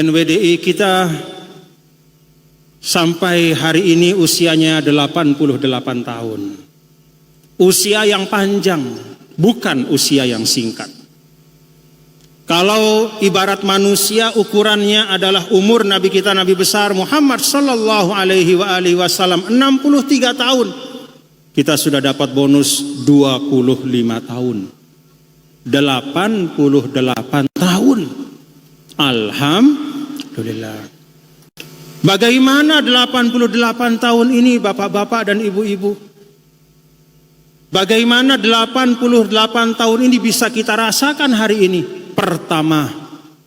NWDI kita sampai hari ini usianya 88 tahun. Usia yang panjang, bukan usia yang singkat. Kalau ibarat manusia ukurannya adalah umur Nabi kita, Nabi besar Muhammad sallallahu alaihi wasallam 63 tahun. Kita sudah dapat bonus 25 tahun. 88 tahun. Alhamdulillah. Bagaimana 88 tahun ini bapak-bapak dan ibu-ibu? Bagaimana 88 tahun ini bisa kita rasakan hari ini? Pertama,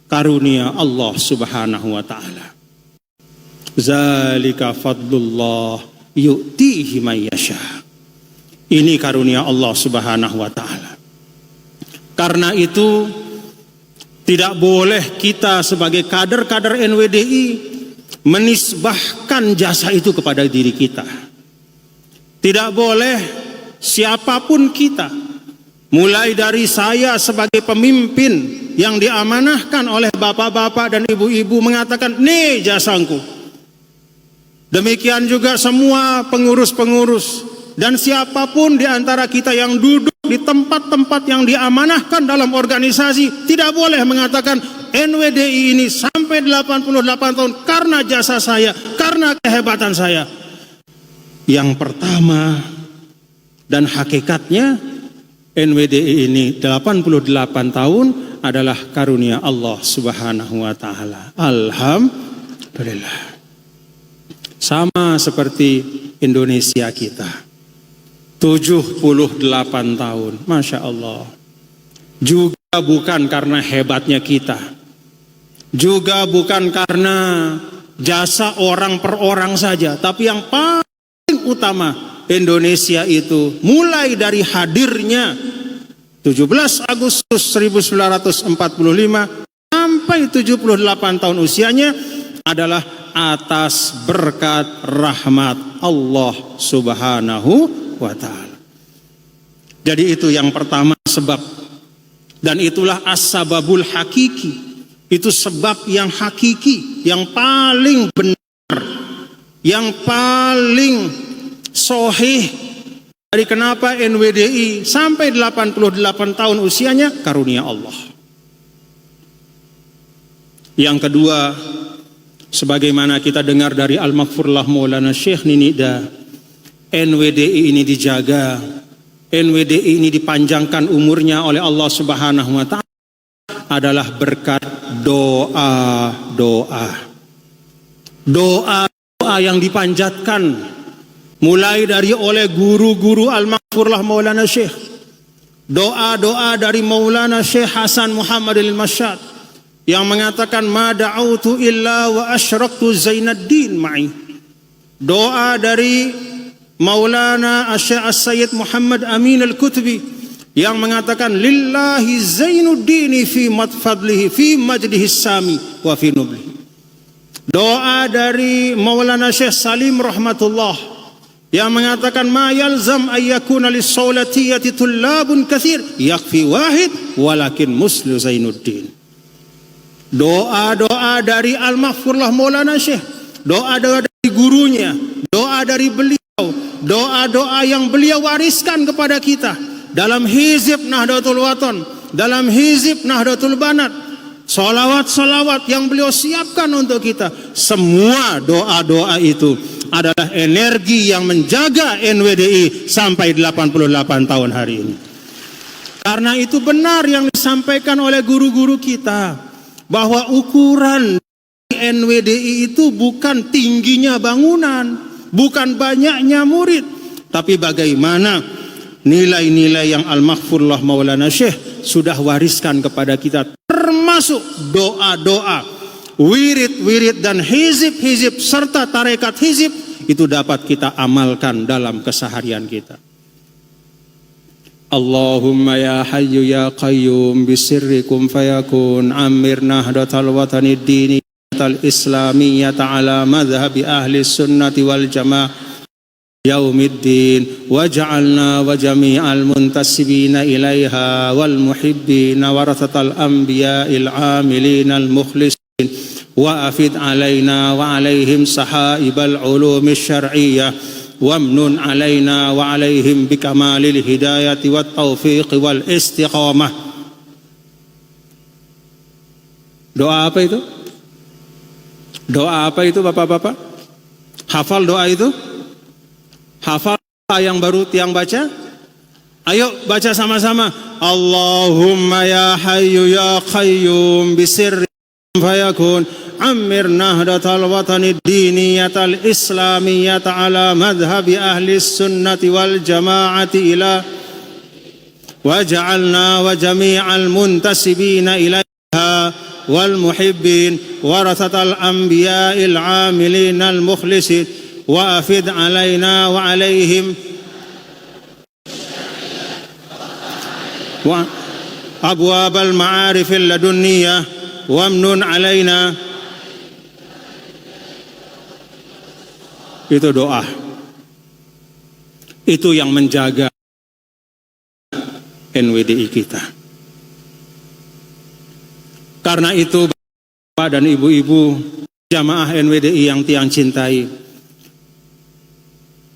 karunia Allah Subhanahu wa taala. Zalika fadlullah yu'tihi may yasha. Ini karunia Allah Subhanahu wa taala. Karena itu tidak boleh kita sebagai kader-kader NWDI menisbahkan jasa itu kepada diri kita. Tidak boleh siapapun kita, mulai dari saya sebagai pemimpin yang diamanahkan oleh bapak-bapak dan ibu-ibu mengatakan, nih jasaku. Demikian juga semua pengurus-pengurus dan siapapun di antara kita yang duduk di tempat-tempat yang diamanahkan dalam organisasi tidak boleh mengatakan NWDI ini sampai 88 tahun karena jasa saya, karena kehebatan saya. Yang pertama dan hakikatnya NWDI ini 88 tahun adalah karunia Allah Subhanahu wa taala. Alhamdulillah. Sama seperti Indonesia kita. 78 tahun, Masya Allah. Juga bukan karena hebatnya kita, juga bukan karena jasa orang per orang saja, tapi yang paling utama Indonesia itu mulai dari hadirnya 17 Agustus 1945 sampai 78 tahun usianya adalah atas berkat rahmat Allah Subhanahu wa ta'ala. Jadi itu yang pertama sebab, dan itulah as-sababul hakiki. Itu sebab yang hakiki, yang paling benar, yang paling sahih dari kenapa NWDI sampai 88 tahun usianya karunia Allah. Yang kedua, sebagaimana kita dengar dari Al-Maghfurlah Maulana Syekh Ninida, NWDI ini dijaga, NWDI ini dipanjangkan umurnya oleh Allah Subhanahu wa ta'ala adalah berkat doa yang dipanjatkan mulai dari oleh guru-guru Al-Maghfurlah Maulana Syekh, doa dari Maulana Syekh Hasan Muhammad al-Mashhad yang mengatakan ma da'autu illa wa asyraktu Zainuddin ma'i, doa dari Maulana Syekh As-Sayyid Muhammad Amin Al-Kutubi yang mengatakan lillahi Zainuddin fi madfadlihi fi majdihi sami wa fi nublihi, doa dari Maulana Syekh Salim rahmatullah yang mengatakan ma yalzam ayyakuna lis-sawlatiyati tullabun katsir yakfi wahid walakin muslu Zainuddin. Doa dari Al-Maghfurlah Maulana Syekh, doa dari gurunya, doa dari beliau, doa-doa yang beliau wariskan kepada kita dalam hizib Nahdlatul Wathon, dalam hizib Nahdlatul Banat, salawat-salawat yang beliau siapkan untuk kita. Semua doa-doa itu adalah energi yang menjaga NWDI sampai 88 tahun hari ini. Karena itu benar yang disampaikan oleh guru-guru kita, bahwa ukuran NWDI itu bukan tingginya bangunan, bukan banyaknya murid, tapi bagaimana nilai-nilai yang Al-Maghfurlah Maulana Syekh sudah wariskan kepada kita, termasuk doa-doa, wirid-wirid dan hizib-hizib serta tarekat hizib, itu dapat kita amalkan dalam keseharian kita. Allahumma ya hayyu ya qayyum bisirrikum fayakun amir nahdlatal watani dini al-islamiyyah ala madhhabi ahli sunnati wal jamaah yaumiddin waj'alna wa jami'al muntasibina ilaiha wal muhibbina warathatal anbiya'il amilin al mukhlisin wa afid alaina wa alaihim sahaibal ulumi syar'iyyah wamnun alaina wa alaihim bikamalil hidayati wat taufiq wal istiqamah. Doa apa itu? Doa apa itu Bapak-bapak? Hafal doa itu? Hafal yang baru tiang baca? Ayo baca sama-sama. Allahumma ya hayyu ya qayyum bisirri fayakun Amir nahdatal watani diniyatal islamiyata ala madhabi ahli sunnati wal jama'ati ila waj'alna wa jami'al muntasibina ilaiha wal muhibbin warathatal anbiya'il amilinal mukhlisin wa afid alaina wa alaihim wa abwabal ma'arifil ladunniyah wamnun alaina. Itu doa. Itu yang menjaga NWDI kita. Karena itu Bapak dan Ibu-ibu jamaah NWDI yang tiang cintai,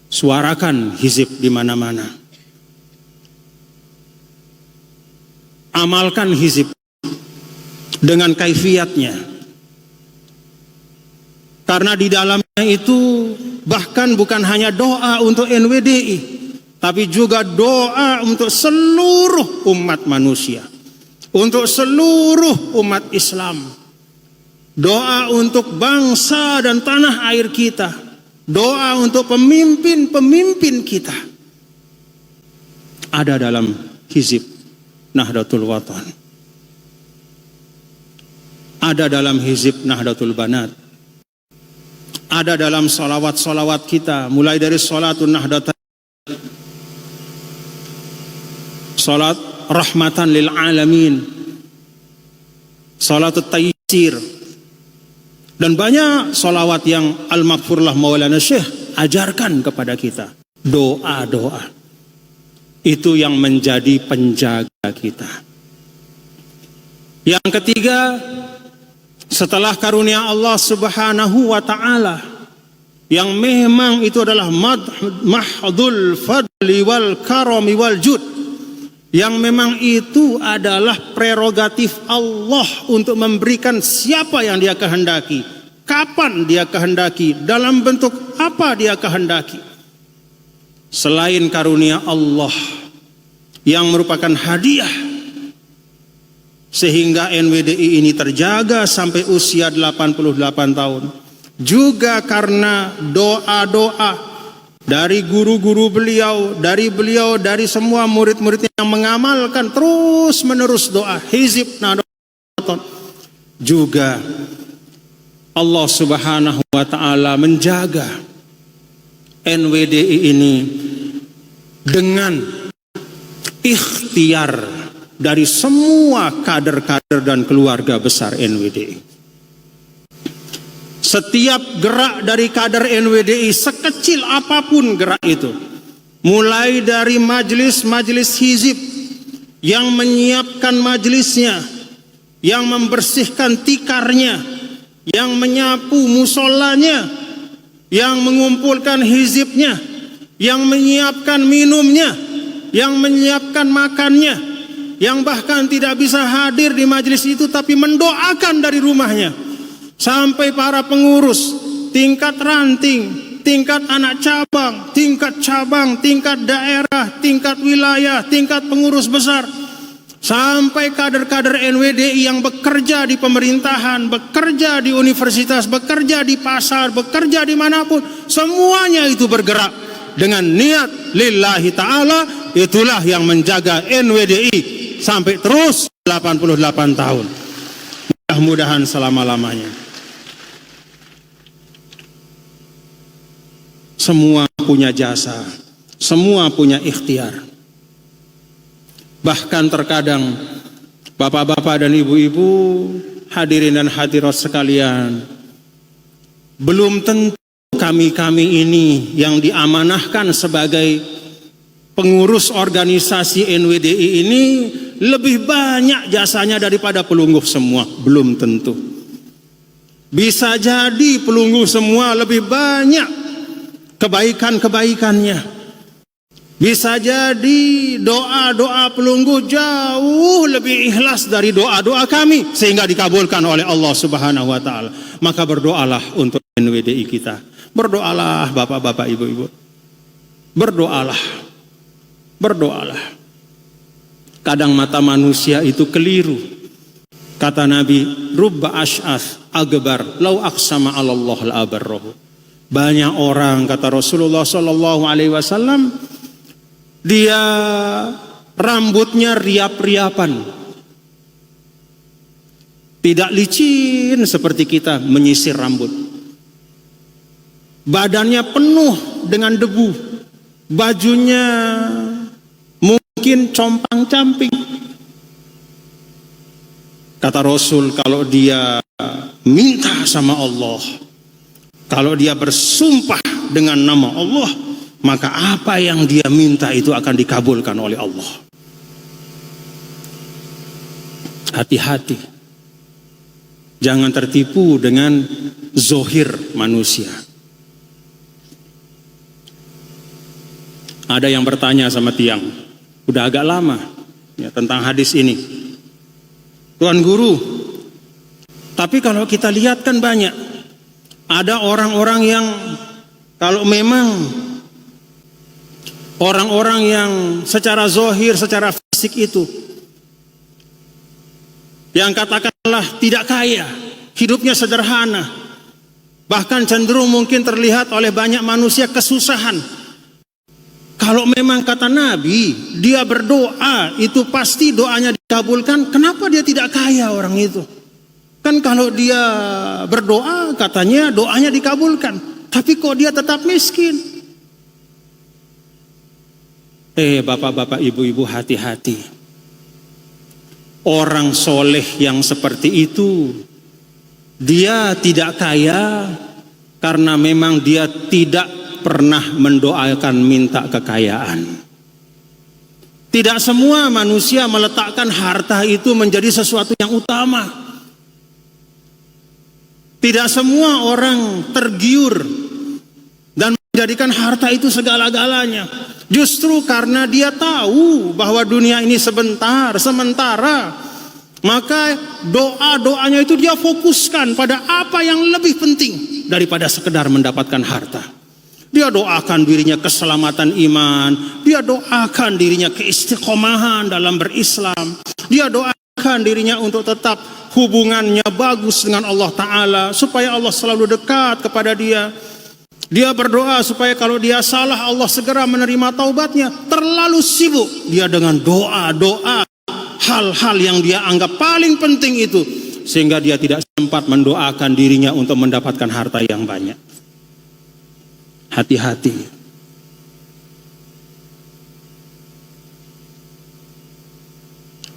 suarakan hizib di mana-mana. Amalkan hizib dengan kaifiatnya. Karena di dalamnya itu bahkan bukan hanya doa untuk NWDI, tapi juga doa untuk seluruh umat manusia, untuk seluruh umat Islam. Doa untuk bangsa dan tanah air kita, doa untuk pemimpin-pemimpin kita. Ada dalam hizib Nahdlatul Watan. Ada dalam hizib Nahdlatul Banat. Ada dalam solawat-solawat kita, mulai dari sholatun nahdat, sholat rahmatan lil alamin, sholatut taysir, dan banyak solawat yang al-maghfurlah Maulana Syekh ajarkan kepada kita. Doa-doa itu yang menjadi penjaga kita. Yang ketiga, setelah karunia Allah Subhanahu wa ta'ala, yang memang itu adalah mahdul fadli wal karami wal jud, yang memang itu adalah prerogatif Allah untuk memberikan siapa yang dia kehendaki, kapan dia kehendaki, dalam bentuk apa dia kehendaki. Selain karunia Allah yang merupakan hadiah sehingga NWDI ini terjaga sampai usia 88 tahun. Juga karena doa-doa dari guru-guru beliau, dari semua murid-murid yang mengamalkan terus menerus doa hizib Nahdlatul. Juga Allah Subhanahu wa ta'ala menjaga NWDI ini dengan ikhtiar dari semua kader-kader dan keluarga besar NWDI. Setiap gerak dari kader NWDI, sekecil apapun gerak itu, mulai dari majelis-majelis hizib yang menyiapkan majelisnya, yang membersihkan tikarnya, yang menyapu musolanya, yang mengumpulkan hizibnya, yang menyiapkan minumnya, yang menyiapkan makannya, yang bahkan tidak bisa hadir di majelis itu tapi mendoakan dari rumahnya, sampai para pengurus tingkat ranting, tingkat anak cabang, tingkat daerah, tingkat wilayah, tingkat pengurus besar, sampai kader-kader NWDI yang bekerja di pemerintahan, bekerja di universitas, bekerja di pasar, bekerja dimanapun, semuanya itu bergerak dengan niat lillahi ta'ala. Itulah yang menjaga NWDI sampai terus 88 tahun. Mudah-mudahan selama-lamanya. Semua punya jasa, semua punya ikhtiar. Bahkan terkadang bapak-bapak dan ibu-ibu, hadirin dan hadirat sekalian, belum tentu kami-kami ini yang diamanahkan sebagai pengurus organisasi NWDI ini lebih banyak jasanya daripada pelungguh semua. Belum tentu. Bisa jadi pelunggu semua lebih banyak kebaikan-kebaikannya. Bisa jadi doa-doa pelunggu jauh lebih ikhlas dari doa-doa kami, sehingga dikabulkan oleh Allah Subhanahu wa taala. Maka berdoalah untuk NWDI kita. Berdoalah bapak-bapak, ibu-ibu. Berdoalah. Berdoalah. Kadang mata manusia itu keliru. Kata Nabi, rubba ash'ath agbar lau aqsama 'ala Allah la abarrahu. Banyak orang, kata Rasulullah sallallahu alaihi wasallam, dia rambutnya riap-riapan, tidak licin seperti kita menyisir rambut. Badannya penuh dengan debu, bajunya mungkin compang-camping. Kata Rasul, kalau dia minta sama Allah, kalau dia bersumpah dengan nama Allah, maka apa yang dia minta itu akan dikabulkan oleh Allah. Hati-hati, jangan tertipu dengan zohir manusia. Ada yang bertanya sama tiang, udah agak lama ya, tentang hadis ini. Tuan Guru, tapi kalau kita lihat kan banyak, ada orang-orang yang kalau memang orang-orang yang secara zohir, secara fisik itu, yang katakanlah tidak kaya, hidupnya sederhana, bahkan cenderung mungkin terlihat oleh banyak manusia kesusahan. Kalau memang kata Nabi, dia berdoa, itu pasti doanya dikabulkan. Kenapa dia tidak kaya orang itu? Kan kalau dia berdoa, katanya doanya dikabulkan. Tapi kok dia tetap miskin? Bapak-bapak, ibu-ibu, hati-hati. Orang soleh yang seperti itu, dia tidak kaya karena memang dia tidak pernah mendoakan minta kekayaan. Tidak semua manusia meletakkan harta itu menjadi sesuatu yang utama. Tidak semua orang tergiur dan menjadikan harta itu segala-galanya. Justru karena dia tahu bahwa dunia ini sebentar, sementara, maka doa-doanya itu dia fokuskan pada apa yang lebih penting daripada sekedar mendapatkan harta. Dia doakan dirinya keselamatan iman, dia doakan dirinya keistiqomahan dalam berislam, dia doakan dirinya untuk tetap hubungannya bagus dengan Allah Ta'ala, supaya Allah selalu dekat kepada dia. Dia berdoa supaya kalau dia salah, Allah segera menerima taubatnya. Terlalu sibuk dia dengan doa-doa hal-hal yang dia anggap paling penting itu, sehingga dia tidak sempat mendoakan dirinya untuk mendapatkan harta yang banyak. Hati-hati.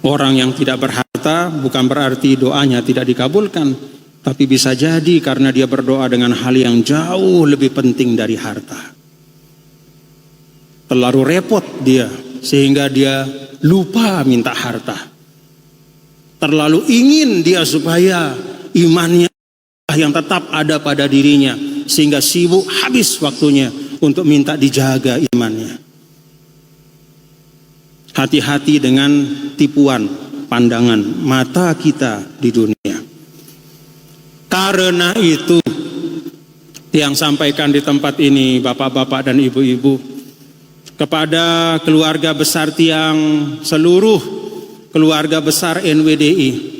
Orang yang tidak berharta bukan berarti doanya tidak dikabulkan, tapi bisa jadi karena dia berdoa dengan hal yang jauh lebih penting dari harta. Terlalu repot dia sehingga dia lupa minta harta. Terlalu ingin dia supaya imannya yang tetap ada pada dirinya, sehingga sibuk habis waktunya untuk minta dijaga imannya. Hati-hati dengan tipuan pandangan mata kita di dunia. Karena itu, yang sampaikan di tempat ini bapak-bapak dan ibu-ibu, kepada keluarga besar tiang, seluruh keluarga besar NWDI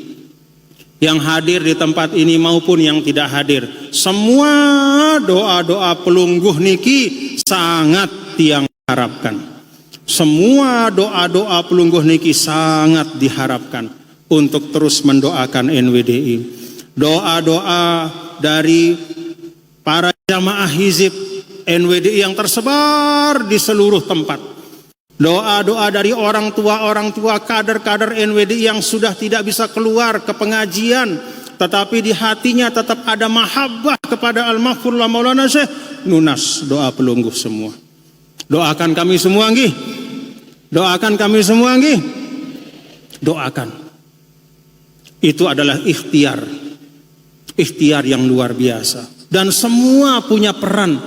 yang hadir di tempat ini maupun yang tidak hadir, semua doa-doa pelungguh niki sangat tiang harapkan. Semua doa-doa pelungguh niki sangat diharapkan untuk terus mendoakan NWDI. Doa-doa dari para jamaah hizib NWDI yang tersebar di seluruh tempat. Doa-doa dari orang tua kader-kader NWDI yang sudah tidak bisa keluar ke pengajian, tetapi di hatinya tetap ada mahabbah kepada Al-Maghfurullah Maulana Syekh Nunas. Doa pelungguh semua. Doakan kami semua nggih. Doakan kami semua nggih. Doakan. Itu adalah ikhtiar. ikhtiar yang luar biasa. Dan semua punya peran.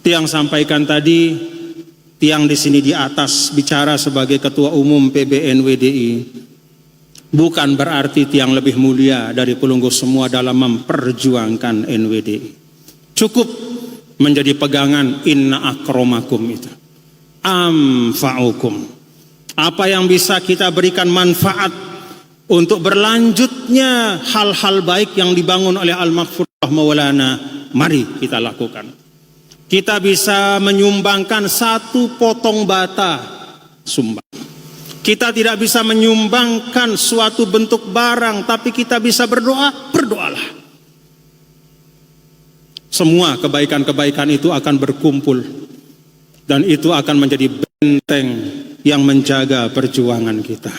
Tiang sampaikan tadi, Tiang di sini di atas bicara sebagai Ketua Umum PBNWDI. Bukan berarti Tiang lebih mulia dari pelunggu semua dalam memperjuangkan NWDI. Cukup menjadi pegangan inna akromakum itu. Amfa'ukum. Apa yang bisa kita berikan manfaat untuk berlanjutnya hal-hal baik yang dibangun oleh Al-Maghfurullah Maulana, mari kita lakukan. Kita bisa menyumbangkan 1 potong bata sumbang. Kita tidak bisa menyumbangkan suatu bentuk barang, tapi kita bisa berdoa, berdoalah. Semua kebaikan-kebaikan itu akan berkumpul dan itu akan menjadi benteng yang menjaga perjuangan kita.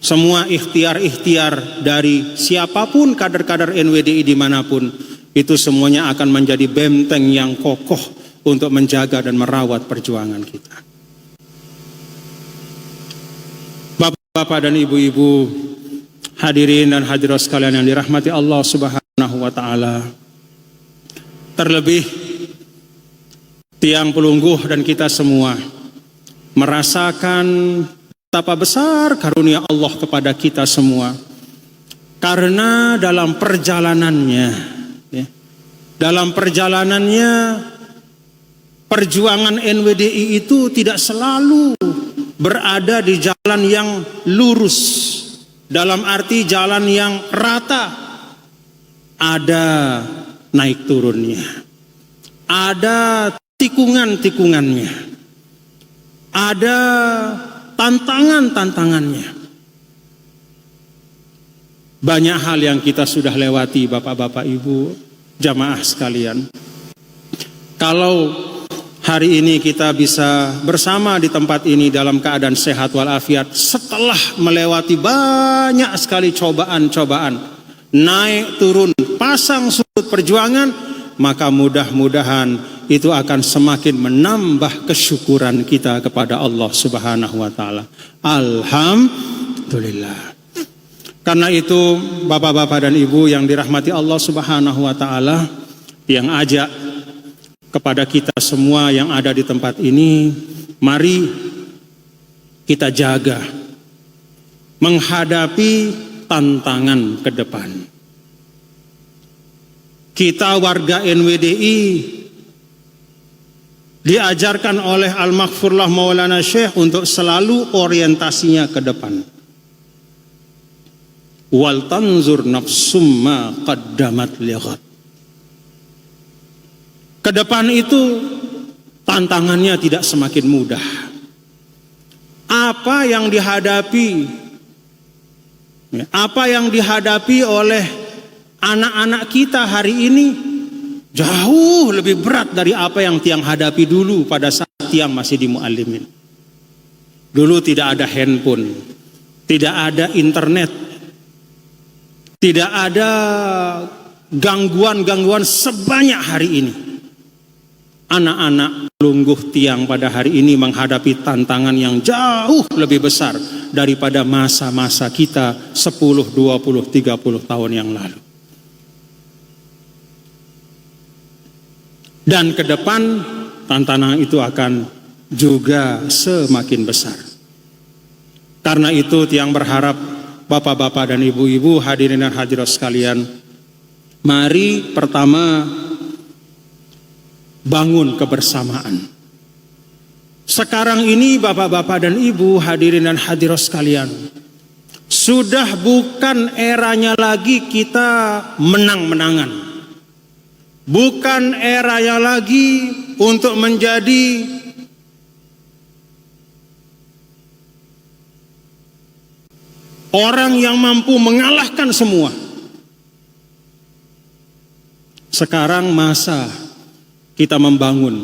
Semua ikhtiar-ikhtiar dari siapapun kader-kader NWDI dimanapun, itu semuanya akan menjadi benteng yang kokoh untuk menjaga dan merawat perjuangan kita. Bapak-bapak dan ibu-ibu, hadirin dan hadirat sekalian yang dirahmati Allah Subhanahu wa taala. Terlebih Tiang Pelungguh dan kita semua merasakan betapa besar karunia Allah kepada kita semua. Karena dalam perjalanannya perjuangan NWDI itu tidak selalu berada di jalan yang lurus, dalam arti jalan yang rata. Ada naik turunnya, ada tikungan-tikungannya, ada tantangan-tantangannya. Banyak hal yang kita sudah lewati, bapak-bapak, ibu, jamaah sekalian. Kalau hari ini kita bisa bersama di tempat ini dalam keadaan sehat walafiat setelah melewati banyak sekali cobaan-cobaan, naik turun, pasang surut perjuangan, maka mudah-mudahan itu akan semakin menambah kesyukuran kita kepada Allah Subhanahu wa taala. Alhamdulillah. Karena itu bapak-bapak dan ibu yang dirahmati Allah Subhanahu wa taala, yang ajak kepada kita semua yang ada di tempat ini, mari kita jaga menghadapi tantangan ke depan. Kita warga NWDI diajarkan oleh Al-Maghfurullah Maulana Syekh untuk selalu orientasinya ke depan. Wal tanzur nafsum ma qaddamat lighad. Ke depan itu tantangannya tidak semakin mudah. Apa yang dihadapi oleh anak-anak kita hari ini jauh lebih berat dari apa yang Tiang hadapi dulu pada saat Tiang masih di Muallimin. Dulu tidak ada handphone, tidak ada internet, tidak ada gangguan-gangguan sebanyak hari ini. Anak-anak pelungguh Tiang pada hari ini menghadapi tantangan yang jauh lebih besar daripada masa-masa kita 10, 20, 30 tahun yang lalu. Dan ke depan tantangan itu akan juga semakin besar. Karena itu Tiang berharap bapak-bapak dan ibu-ibu, hadirin dan hadirat sekalian, mari pertama bangun kebersamaan. Sekarang ini bapak-bapak dan ibu, hadirin dan hadirat sekalian, sudah bukan eranya lagi kita menang-menangan. Bukan eranya lagi untuk menjadi orang yang mampu mengalahkan semua. Sekarang masa kita membangun,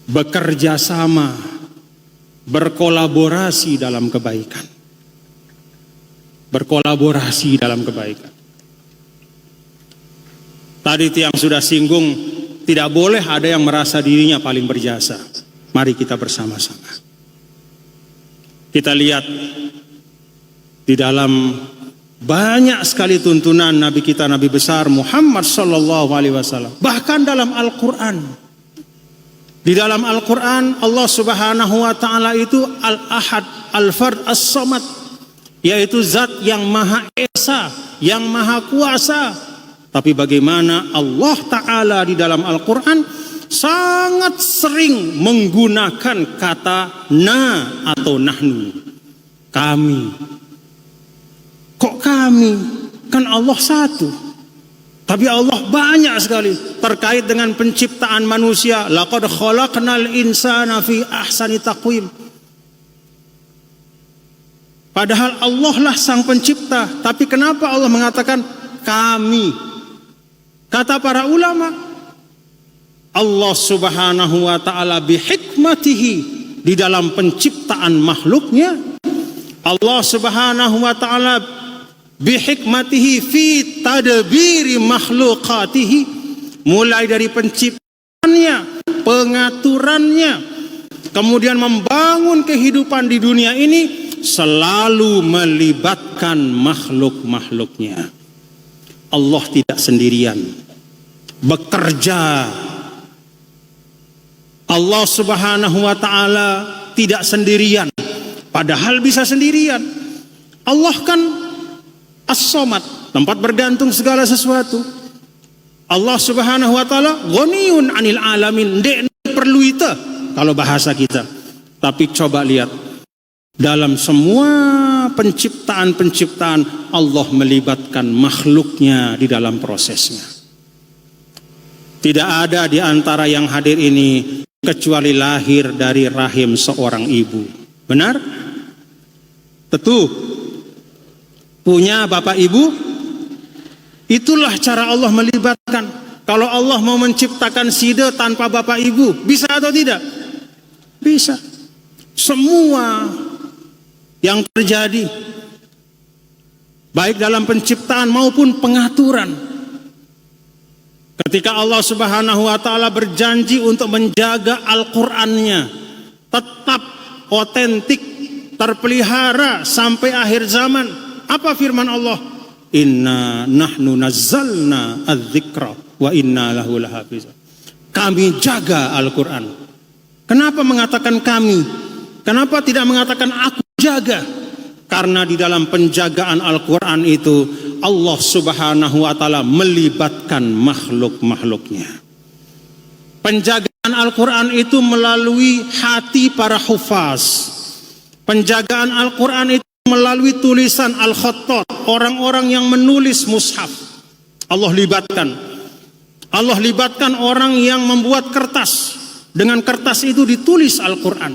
bekerja sama, berkolaborasi dalam kebaikan. Berkolaborasi dalam kebaikan. Tadi Tiang sudah singgung, tidak boleh ada yang merasa dirinya paling berjasa. Mari kita bersama-sama. Kita lihat di dalam Banyak sekali tuntunan Nabi kita, Nabi besar Muhammad sallallahu alaihi wasallam. Bahkan dalam Al-Qur'an. Di dalam Al-Qur'an Allah Subhanahu wa taala itu Al-Ahad, Al-Fard, As-Samad, yaitu zat yang Maha Esa, yang Maha Kuasa. Tapi bagaimana Allah taala di dalam Al-Qur'an sangat sering menggunakan kata na atau nahnu. Kami. Kok kami? Kan Allah satu. Tapi Allah banyak sekali terkait dengan penciptaan manusia. Laqad khalaqnal insana fi ahsani taqwim. Padahal Allah lah sang pencipta. Tapi kenapa Allah mengatakan kami? Kata para ulama, Allah Subhanahu wa ta'ala bihikmatihi di dalam penciptaan makhluknya. Allah Subhanahu wa ta'ala bihikmatihi fi tadbiri makhlukatihi, mulai dari penciptaannya, pengaturannya, kemudian membangun kehidupan di dunia ini selalu melibatkan makhluk-makhluknya. Allah tidak sendirian bekerja. Allah Subhanahu wa ta'ala tidak sendirian, padahal bisa sendirian. Allah kan As-Samad, tempat bergantung segala sesuatu. Allah Subhanahu wa ta'ala ghaniyun 'anil alamin, ndek perlu itu kalau bahasa kita. Tapi coba lihat, dalam semua penciptaan-penciptaan Allah melibatkan makhluknya di dalam prosesnya. Tidak ada di antara yang hadir ini kecuali lahir dari rahim seorang ibu. Benar? Tentu. Punya bapak ibu? Itulah cara Allah melibatkan. Kalau Allah mau menciptakan sida tanpa bapak ibu, bisa atau tidak? Bisa. Semua yang terjadi, baik dalam penciptaan maupun pengaturan, ketika Allah Subhanahu wa ta'ala berjanji untuk menjaga Al-Qur'annya tetap otentik, terpelihara sampai akhir zaman, apa firman Allah? Inna nahnu nazzalna adz-dzikra wa inna lahu lahafizun. Kami jaga Al-Qur'an. Kenapa mengatakan kami? Kenapa tidak mengatakan aku jaga? Karena di dalam penjagaan Al-Qur'an itu Allah Subhanahu wa ta'ala melibatkan makhluk-makhluknya. Penjagaan Al-Qur'an itu melalui hati para hufaz. Penjagaan Al-Qur'an itu melalui tulisan Al-Khattat, orang-orang yang menulis mushaf. Allah libatkan. Allah libatkan orang yang membuat kertas. Dengan kertas itu ditulis Al-Qur'an.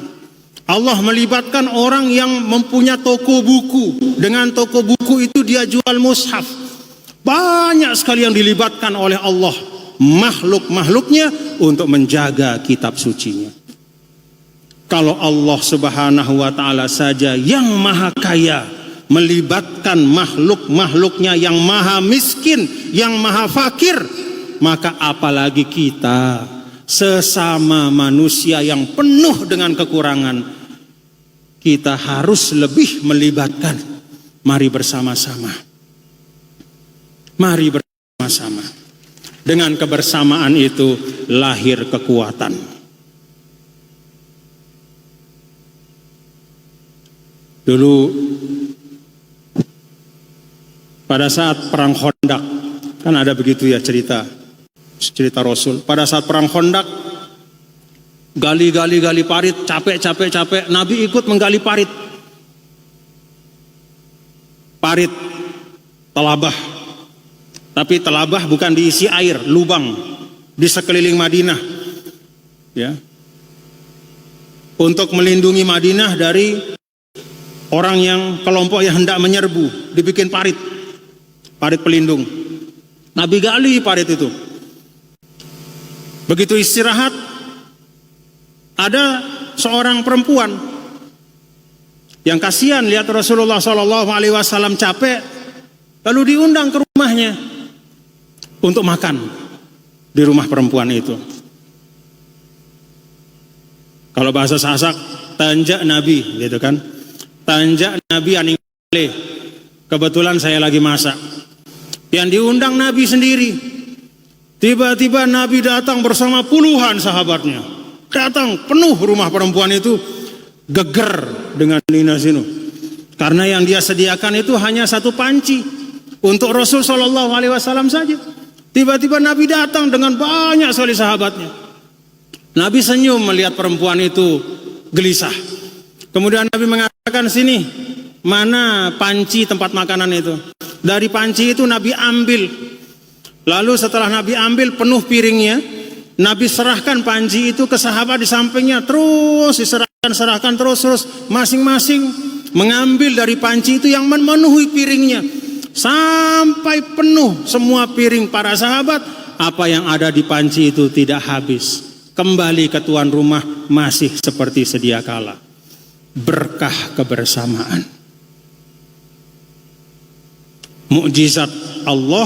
Allah melibatkan orang yang mempunyai toko buku. Dengan toko buku itu dia jual mushaf. Banyak sekali yang dilibatkan oleh Allah, makhluk-makhluknya, untuk menjaga kitab sucinya. Kalau Allah Subhanahu wa ta'ala saja yang maha kaya melibatkan makhluk-makhluknya yang maha miskin, yang maha fakir, maka apalagi kita sesama manusia yang penuh dengan kekurangan. Kita harus lebih melibatkan. Mari bersama-sama. Mari bersama-sama. Dengan kebersamaan itu lahir kekuatan. Dulu pada saat perang Khandaq, kan ada begitu ya cerita Rasul. Pada saat perang Khandaq, gali parit, capek, Nabi ikut menggali parit telabah. Tapi telabah bukan diisi air, lubang di sekeliling Madinah, ya, untuk melindungi Madinah dari orang yang kelompok yang hendak menyerbu. Dibikin parit pelindung. Nabi gali parit itu. Begitu istirahat, ada seorang perempuan yang kasihan lihat Rasulullah SAW capek, lalu diundang ke rumahnya untuk makan di rumah perempuan itu. Kalau bahasa Sasak, tanjak Nabi, gitu kan? Tanjak Nabi aning Kebetulan saya lagi masak. Yang diundang Nabi sendiri. Tiba-tiba Nabi datang bersama puluhan sahabatnya. Datang penuh rumah perempuan itu, geger dengan Nina Sinu. Karena yang dia sediakan itu hanya satu panci untuk Rasul Shallallahu Alaihi Wasallam saja. Tiba-tiba Nabi datang dengan banyak sekali sahabatnya. Nabi senyum melihat perempuan itu gelisah. Kemudian Nabi mengatakan, sini, mana panci tempat makanan itu? Dari panci itu Nabi ambil. Lalu setelah Nabi ambil penuh piringnya, Nabi serahkan panci itu ke sahabat di sampingnya. Terus diserahkan terus masing-masing mengambil dari panci itu yang memenuhi piringnya. Sampai penuh semua piring para sahabat. Apa yang ada di panci itu tidak habis. Kembali ke tuan rumah masih seperti sedia kala. Berkah kebersamaan. Mukjizat Allah,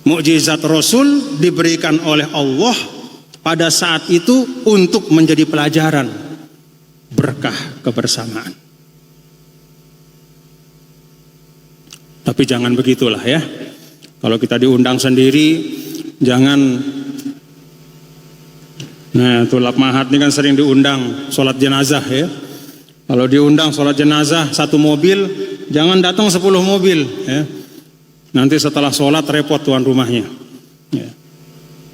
mukjizat Rasul diberikan oleh Allah pada saat itu untuk menjadi pelajaran. Berkah kebersamaan. Tapi jangan begitulah ya. Kalau kita diundang sendiri, jangan. Nah, Tulap Mahat ini kan sering diundang sholat jenazah ya. Kalau diundang sholat jenazah satu mobil, jangan datang 10 mobil ya. Nanti setelah sholat repot tuan rumahnya ya.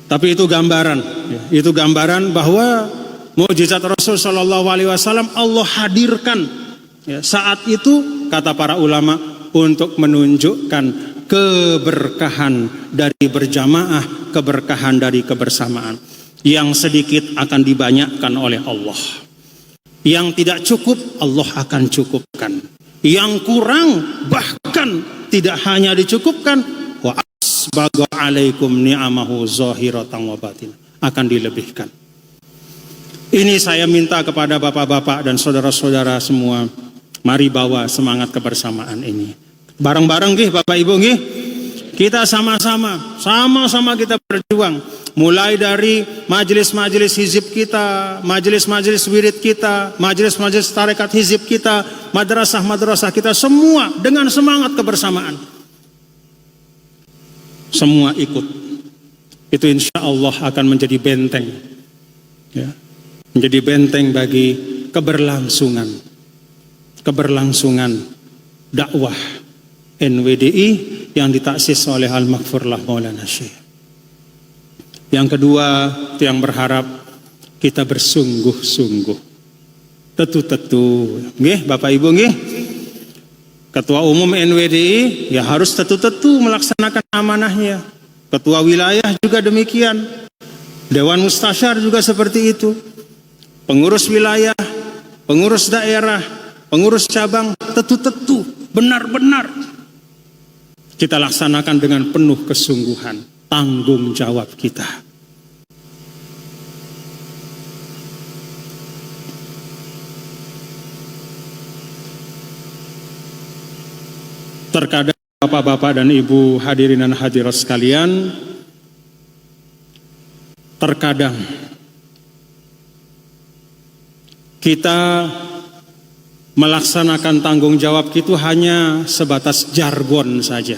Tapi itu gambaran ya. Itu gambaran bahwa mukjizat Rasul Shallallahu Alaihi Wasallam Allah hadirkan ya. Saat itu kata para ulama untuk menunjukkan keberkahan dari berjamaah, keberkahan dari kebersamaan. Yang sedikit akan dibanyakkan oleh Allah. Yang tidak cukup Allah akan cukupkan. Yang kurang bahkan tidak hanya dicukupkan, wa asbagha alaikum ni'amahu zahiratan wa batin, akan dilebihkan. Ini saya minta kepada bapak-bapak dan saudara-saudara semua, mari bawa semangat kebersamaan ini. Bareng-bareng nggih Bapak Ibu nggih. Kita sama-sama kita berjuang. Mulai dari majelis-majelis hizib kita, majelis-majelis wirid kita, majelis-majelis tarekat hizib kita, madrasah-madrasah kita, semua dengan semangat kebersamaan. Semua ikut. Itu insya Allah akan menjadi benteng. Ya. Menjadi benteng bagi keberlangsungan dakwah NWDI yang ditaksis oleh Al-Maghfurlah Maulana Syekh. Yang kedua, yang berharap kita bersungguh-sungguh. Tetu-tetu, nggih Bapak Ibu nggih. Ketua Umum NWDI ya harus tetu-tetu melaksanakan amanahnya. Ketua wilayah juga demikian. Dewan Mustasyar juga seperti itu. Pengurus wilayah, pengurus daerah, pengurus cabang, tetu-tetu, benar-benar kita laksanakan dengan penuh kesungguhan, tanggung jawab kita. Terkadang bapak-bapak dan ibu hadirin dan hadirat sekalian, terkadang kita melaksanakan tanggung jawab itu hanya sebatas jargon saja.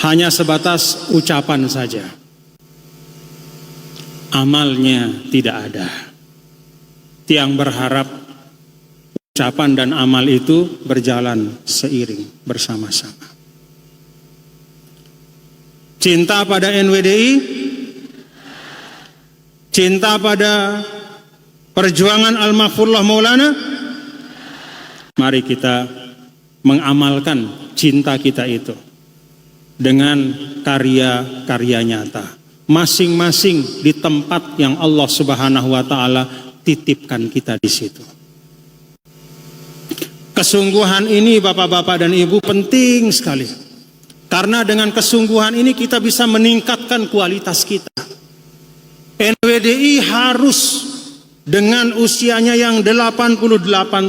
Hanya sebatas ucapan saja. Amalnya tidak ada. Tiang berharap ucapan dan amal itu berjalan seiring bersama-sama. Cinta pada NWDI, cinta pada perjuangan Al-Maghfurlah Maulana, mari kita mengamalkan cinta kita itu dengan karya-karya nyata. Masing-masing di tempat yang Allah Subhanahu wa taala titipkan kita di situ. Kesungguhan ini bapak-bapak dan ibu penting sekali. Karena dengan kesungguhan ini kita bisa meningkatkan kualitas kita. NWDI harus dengan usianya yang 88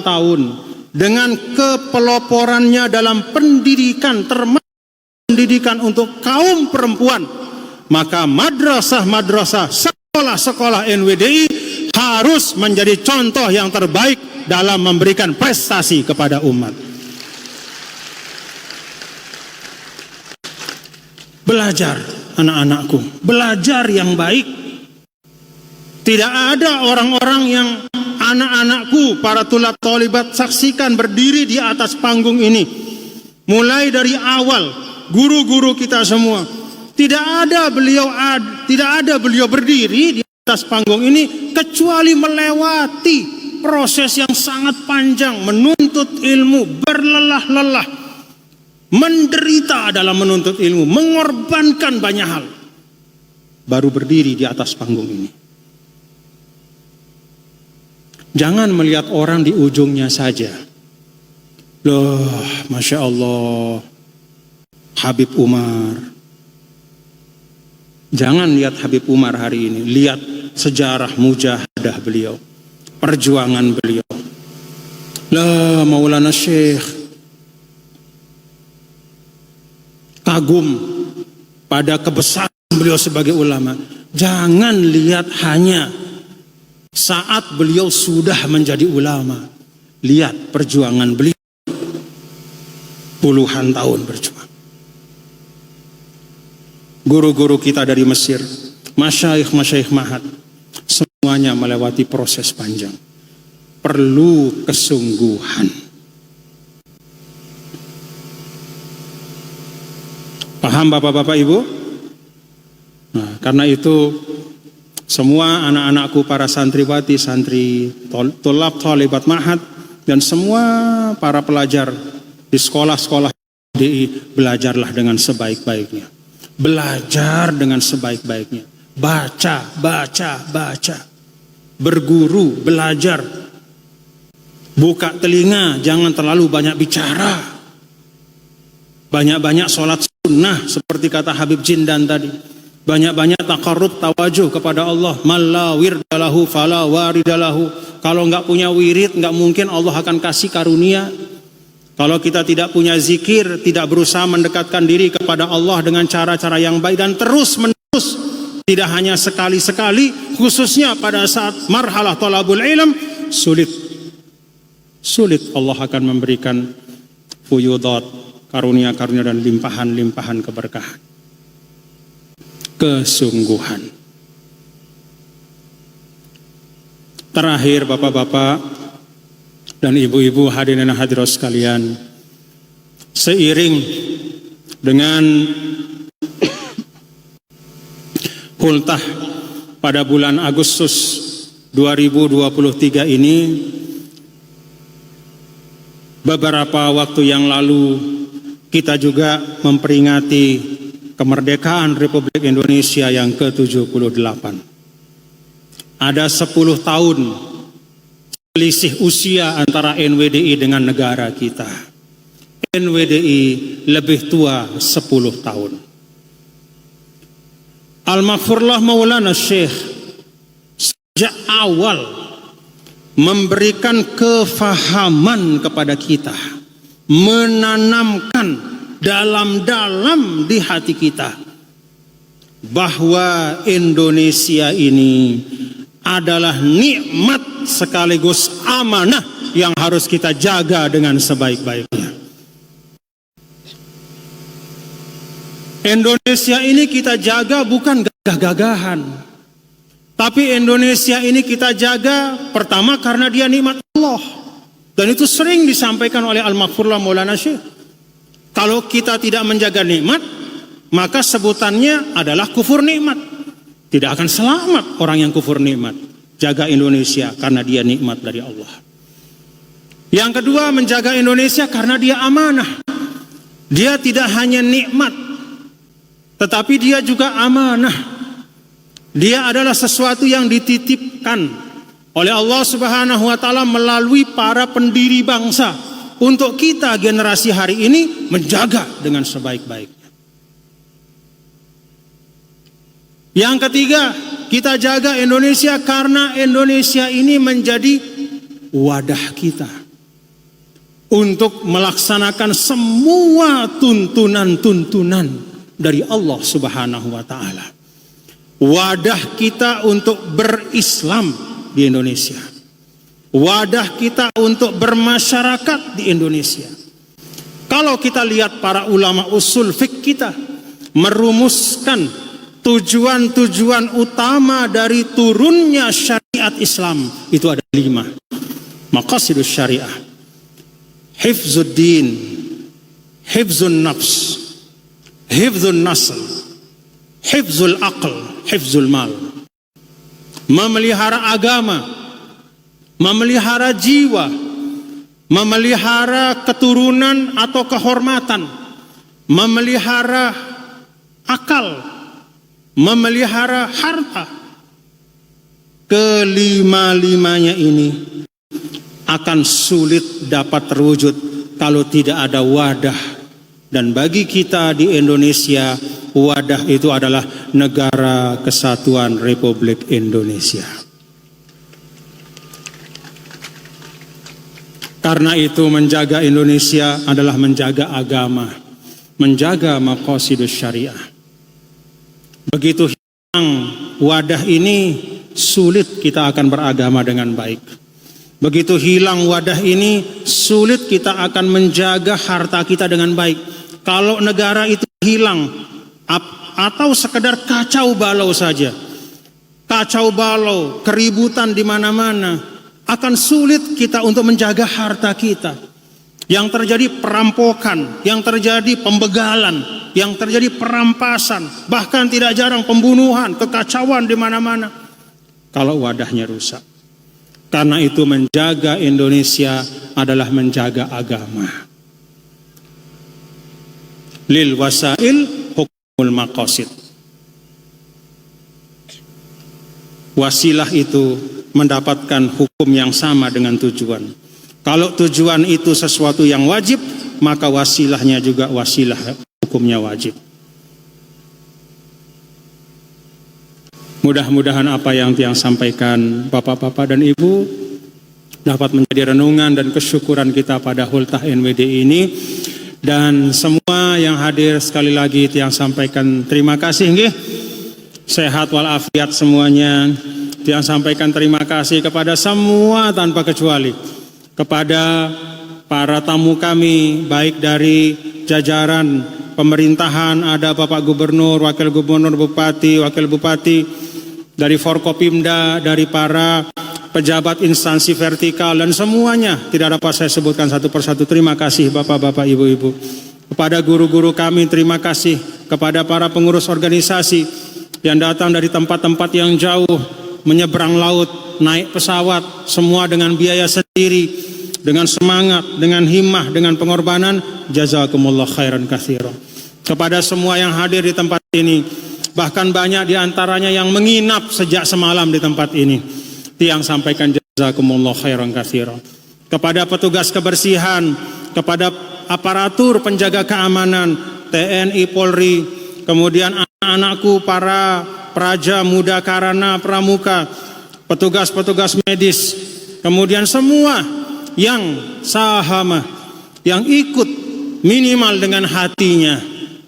tahun, dengan kepeloporannya dalam pendidikan, termasuk pendidikan untuk kaum perempuan, maka madrasah-madrasah, sekolah-sekolah NWDI harus menjadi contoh yang terbaik dalam memberikan prestasi kepada umat. Belajar anak-anakku, belajar yang baik. Tidak ada orang-orang yang anak-anakku, para tulab tolibat, saksikan berdiri di atas panggung ini. Mulai dari awal, guru-guru kita semua. Tidak ada beliau berdiri di atas panggung ini kecuali melewati proses yang sangat panjang, menuntut ilmu, berlelah-lelah, menderita dalam menuntut ilmu, mengorbankan banyak hal, baru berdiri di atas panggung ini. Jangan melihat orang di ujungnya saja. Loh, Masya Allah, Habib Umar. Jangan lihat Habib Umar hari ini, lihat sejarah mujahadah beliau, perjuangan beliau. Lah, Maulana Syekh kagum pada kebesaran beliau sebagai ulama. Jangan lihat hanya saat beliau sudah menjadi ulama. Lihat perjuangan beliau, puluhan tahun berjuang. Guru-guru kita dari Mesir, masyayikh Mahat, semuanya melewati proses panjang. Perlu kesungguhan. Paham Bapak-Bapak Ibu? Nah, karena itu semua anak-anakku, para santriwati, santri, tulab, tolibat Mahat, dan semua para pelajar di sekolah-sekolah DI, belajarlah dengan sebaik-baiknya. Belajar dengan sebaik-baiknya. Baca. Berguru, belajar. Buka telinga, jangan terlalu banyak bicara. Banyak-banyak sholat sunnah, seperti kata Habib Jindan tadi. Banyak-banyak taqarrub, tawajuh kepada Allah. Malla wirdalahu fala waridalahu. Kalau enggak punya wirid, enggak mungkin Allah akan kasih karunia. Kalau kita tidak punya zikir, tidak berusaha mendekatkan diri kepada Allah dengan cara-cara yang baik dan terus-menerus, tidak hanya sekali-sekali, khususnya pada saat marhalah thalabul ilm, sulit Allah akan memberikan fuyudat, karunia-karunia dan limpahan-limpahan keberkahan. Kesungguhan. Terakhir Bapak-bapak dan ibu-ibu, hadirin dan hadirat sekalian, seiring dengan ultah pada bulan Agustus 2023 ini, beberapa waktu yang lalu kita juga memperingati kemerdekaan Republik Indonesia yang ke-78. Ada 10 tahun selisih usia antara NWDI dengan negara kita. NWDI lebih tua 10 tahun. Al-Maghfurlah Maulana Syekh sejak awal memberikan kefahaman kepada kita, menanamkan dalam-dalam di hati kita bahwa Indonesia ini adalah nikmat sekaligus amanah yang harus kita jaga dengan sebaik-baiknya. Indonesia ini kita jaga bukan gagah-gagahan, tapi Indonesia ini kita jaga pertama karena dia nikmat Allah, dan itu sering disampaikan oleh Al-Maghfurlah Maulana Syekh. Kalau kita tidak menjaga nikmat, maka sebutannya adalah kufur nikmat. Tidak akan selamat orang yang kufur nikmat. Jaga Indonesia karena dia nikmat dari Allah. Yang kedua, menjaga Indonesia karena dia amanah. Dia tidak hanya nikmat, tetapi dia juga amanah. Dia adalah sesuatu yang dititipkan oleh Allah Subhanahu wa taala melalui para pendiri bangsa untuk kita generasi hari ini menjaga dengan sebaik-baiknya. Yang ketiga, kita jaga Indonesia karena Indonesia ini menjadi wadah kita untuk melaksanakan semua tuntunan-tuntunan dari Allah Subhanahu wa taala. Wadah kita untuk berislam, di Indonesia. Wadah kita untuk bermasyarakat di Indonesia. Kalau kita lihat para ulama usul fiqh kita merumuskan tujuan-tujuan utama dari turunnya syariat Islam, itu ada 5. Maqasidus syariah: hifzud din, hifzun nafs, hifzun nasl, hifzul aql, hifzul mal. Memelihara agama, memelihara jiwa, memelihara keturunan atau kehormatan, memelihara akal, memelihara harta. Kelima-limanya ini akan sulit dapat terwujud kalau tidak ada wadah. Dan bagi kita di Indonesia, wadah itu adalah Negara Kesatuan Republik Indonesia. Karena itu menjaga Indonesia adalah menjaga agama, menjaga maqasidus syariah. Begitu hilang wadah ini, sulit kita akan beragama dengan baik. Begitu hilang wadah ini, sulit kita akan menjaga harta kita dengan baik. Kalau negara itu hilang, atau sekedar kacau balau saja, kacau balau, keributan di mana-mana, akan sulit kita untuk menjaga harta kita. Yang terjadi perampokan, yang terjadi pembegalan, yang terjadi perampasan, bahkan tidak jarang pembunuhan, kekacauan di mana-mana. Kalau wadahnya rusak. Karena itu menjaga Indonesia adalah menjaga agama. Lil wasail hukmul maqasid. Wasilah itu mendapatkan hukum yang sama dengan tujuan. Kalau tujuan itu sesuatu yang wajib, maka wasilahnya juga wasilah, hukumnya wajib. Mudah-mudahan apa yang Tiang sampaikan Bapak-bapak dan Ibu dapat menjadi renungan dan kesyukuran kita pada Hultah NWD ini. Dan semua yang hadir sekali lagi Tiang sampaikan terima kasih nggih. Sehat walafiat semuanya. Tiang sampaikan terima kasih kepada semua tanpa kecuali. Kepada para tamu kami baik dari jajaran pemerintahan, ada Bapak Gubernur, Wakil Gubernur, Bupati, Wakil Bupati, dari Forkopimda, dari para pejabat instansi vertikal dan semuanya tidak dapat saya sebutkan satu persatu. Terima kasih Bapak-bapak, Ibu-ibu. Kepada guru-guru kami terima kasih, kepada para pengurus organisasi yang datang dari tempat-tempat yang jauh, menyeberang laut, naik pesawat, semua dengan biaya sendiri, dengan semangat, dengan himmah, dengan pengorbanan. Jazakumullah khairan katsiran. Kepada semua yang hadir di tempat ini, bahkan banyak di antaranya yang menginap sejak semalam di tempat ini, Tiang sampaikan jazakumullah khairan katsiran. Kepada petugas kebersihan, kepada aparatur penjaga keamanan, TNI, Polri, kemudian anak-anakku, para praja, muda, karana, pramuka, petugas-petugas medis, kemudian semua yang sahama, yang ikut minimal dengan hatinya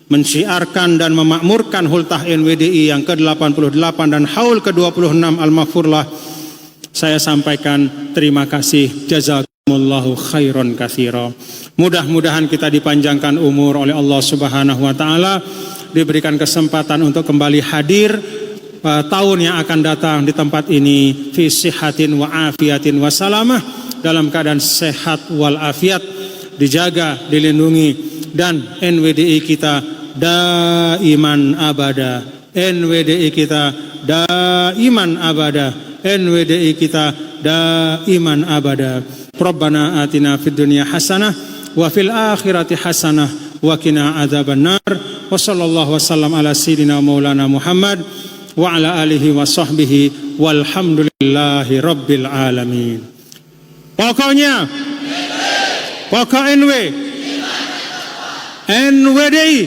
menciarkan dan memakmurkan Hultah NWDI yang ke-88 dan haul ke-26 Al-Maghfurlah. Saya sampaikan terima kasih, jazakumullahu khairan katsira. Mudah-mudahan kita dipanjangkan umur oleh Allah Subhanahu wa taala, diberikan kesempatan untuk kembali hadir tahun yang akan datang di tempat ini fi sihatin wa afiatin wa salamah, dalam keadaan sehat wal afiat, dijaga, dilindungi, dan NWDI kita daiman abada, NWDI kita daiman abada, NWDI kita daiman abada. Rabbana atina fid dunya hasanah wa fil akhirati hasanah wa qina adzabannar. Wa sallallahu wasallam ala sayyidina maulana Muhammad wa ala alihi wa sahbihi walhamdulillahi rabbil alamin. Pokoknya pokok NWDI,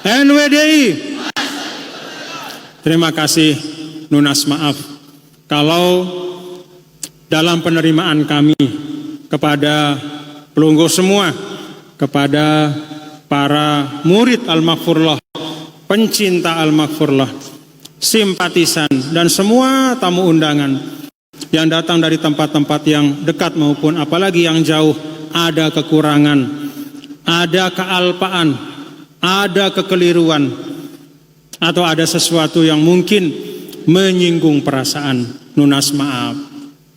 NWDI. Terima kasih, lunas maaf kalau dalam penerimaan kami kepada pelunggu semua, kepada para murid Al-Maghfurlah, pencinta Al-Maghfurlah, simpatisan, dan semua tamu undangan yang datang dari tempat-tempat yang dekat maupun apalagi yang jauh, ada kekurangan, ada kealpaan, ada kekeliruan, atau ada sesuatu yang mungkin menyinggung perasaan, nunas maaf.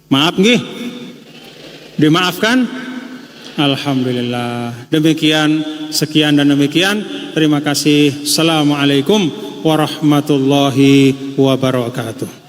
Maaf nggih? Dimaafkan? Alhamdulillah. Demikian, sekian dan demikian. Terima kasih. Assalamualaikum warahmatullahi wabarakatuh.